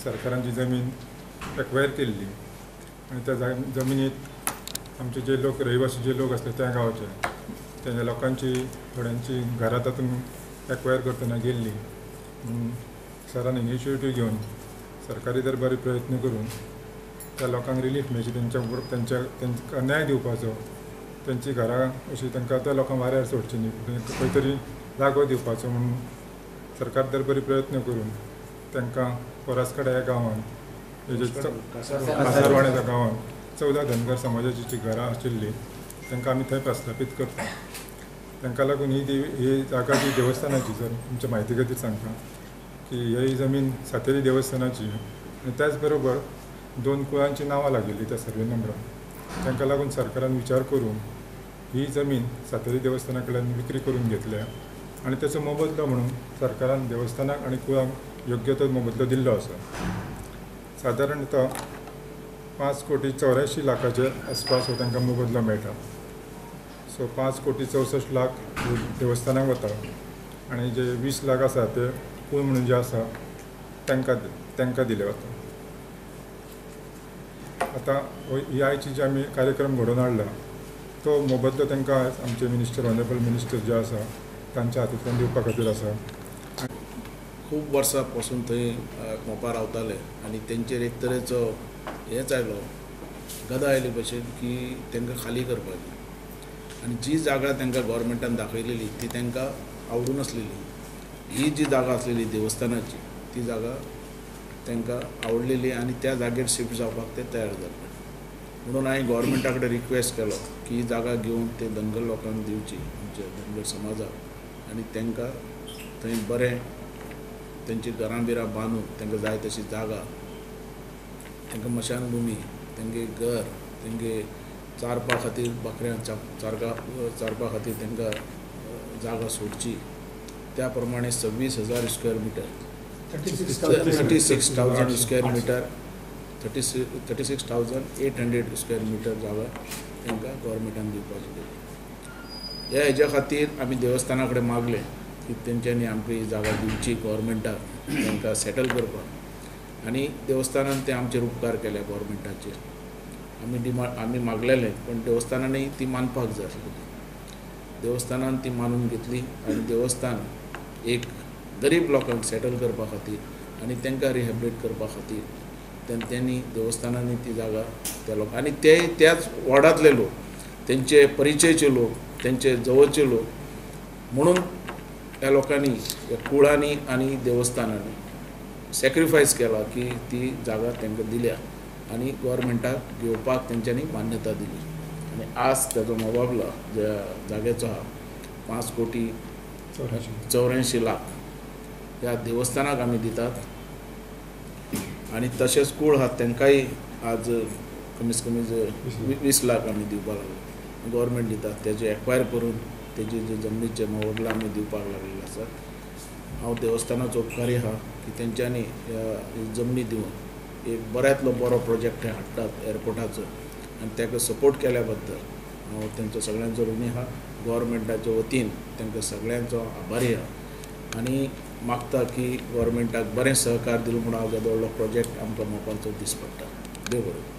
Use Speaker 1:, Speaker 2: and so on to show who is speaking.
Speaker 1: सरकारांची जमीन एक्वायर केल्ली आणि त्या जमिनीत आमचे जे लोक रहिवासी जे लोक असले त्या गावाचे त्या लोकांची थोड्यांची घरां तातून एक्वायर करतना गेल्ली. सरान इनिशिएटीव घेवन सरकारी दरबारी प्रयत्न करून त्या लोकांक रिलीफ मेळची, त्यांच्या न्याय दिवपाचो, त्यांची घरां अशी तांकां त्या लोकांक वाऱ्यार सोडची न्ही, खंय तरी जागो दिवपाचो म्हणून सरकार दरबारी प्रयत्न करून तांकां परासकडा ह्या गांवांत कासारवाड्या गांवांत 14 धनगर समाजाची जी घरां आशिल्ली तांकां आमी थंय प्रस्थापीत करता. तांकां लागून ही जागा जी देवस्थानाची, जर तुमच्या म्हायती खातीर सांगता की ही जमीन सातेरी देवस्थानाची आनी त्याच बरोबर 2 कुळांची नांवां लागिल्ली त्या सर्वे नंबरान. तांकां लागून सरकारान विचार करून ही जमीन सातेरी देवस्थाना कडल्यान विक्री करून घेतल्या आनी ताचो मोबदलो म्हणून सरकारान देवस्थानाक आनी कुळांक योग्य तो मोबदलो दिल्लो आसा. सादारणतः 5,84,00,000 आसपास हो तांकां मोबदलो मेळटा. सो 5,64,00,000 देवस्थानाक वता आनी जे 20 लाख आसा ते कुळ म्हणून जे आसा तांकां दिले वता. आतां ही आयची जे आमी कार्यक्रम घडोवन हाडला तो मोबदलो तांकां आमचे मिनिस्टर, ऑनरेबल मिनिस्टर जे आसा तांच्या हातूंतल्यान दिवपा खातीर आसा.
Speaker 2: खूब वर्सां पासून थंय मोपा रावताले आनी तेंचेर एक तरेचो हेच आयलो, गदा आयली भशेन की तांकां खाली करपाची. आनी जी जागा तांकां गव्हर्मेंटान दाखयलेली ती तांकां आवडूं नासलेली. ही जी जागा आसलेली देवस्थानाची ती जागा तांकां आवडलेली आनी त्या जागेर शिफ्ट जावपाक ते तयार जाले. म्हणून हांवें गव्हर्मेंटा कडेन रिक्वेस्ट केलो की ही जागा घेवन ते धनगर लोकांक दिवची, आमच्या धनगर समाजाक, आनी तांकां थंय बरें तेंची घरां बिरां बांदून तांकां जाय तशी जागा, तांकां मशान भुमी, तेंगे घर, तेंगे चारपा खातीर बकऱ्यां चारपा खातीर तांकां जागा सोडची. त्या प्रमाणे 26,000 square metre, 36,000 square metre, 36,800 square metre जागा तांकां गव्हर्मेंटान दिवपाची. ह्या हेज्या खातीर आमी देवस्थाना कडेन मागलें की तेंच्यांनी आमकां ही जागा दिवची गव्हर्मेंटाक तांकां सेटल करपाक. आनी देवस्थानान ते आमचेर उपकार केले गव्हर्मेंटाचेर. आमी मागलेलें पण देवस्थानानय ती मानपाक जाय आसली. देवस्थानान ती मानून घेतली आनी देवस्थान एक गरीब लोकांक सेटल करपा खातीर आनी तांकां रिहेबिलिटेट करपा खातीर त्यांनी देवस्थानांनी ती जागा त्या लोक आनी ते त्याच वार्डांतले लोक, तेंचे परिचयचे लोक, तेंचे जवळचे लोक म्हणून ह्या लोकांनी, ह्या कुळांनी आनी देवस्थानांनी सॅक्रिफायस केला की ती जागा तांकां दिल्या आनी गव्हर्मेंटाक घेवपाक तेंच्यांनी मान्यता दिली. आनी आज ताजो मोबदलो ज्या जागेचो आहा 5,84,00,000 ह्या देवस्थानाक आमी दितात. आनी तशेंच कुळ आहात तांकांय आज कमीत कमी 20 लाख आमी दिवपाक लागले. गव्हर्मेंट दितात तेजे एक्वायर करून तेजे जे जमनीचे मोबदलो आमी दिवपाक लागलेले आसात. हांव देवस्थानाचो उपकारी आहा की तेंच्यांनी ह्या जमनी दिवन एक बऱ्यांतलो बरो प्रोजेक्ट हे हाडटात एअरपोर्टाचो आनी ताका सपोर्ट केल्या बद्दल हांव तेंचो सगळ्यांचो ऋणी आहा. गव्हर्मेंटाच्या वतीन तांकां सगळ्यांचो आभारी आहा आनी मागता की गव्हर्मेंटाक बरें सहकार दिलो म्हणून हांव येदो व्हडलो प्रोजेक्ट आमकां मोपाचो दीस पडटा. देव बरें.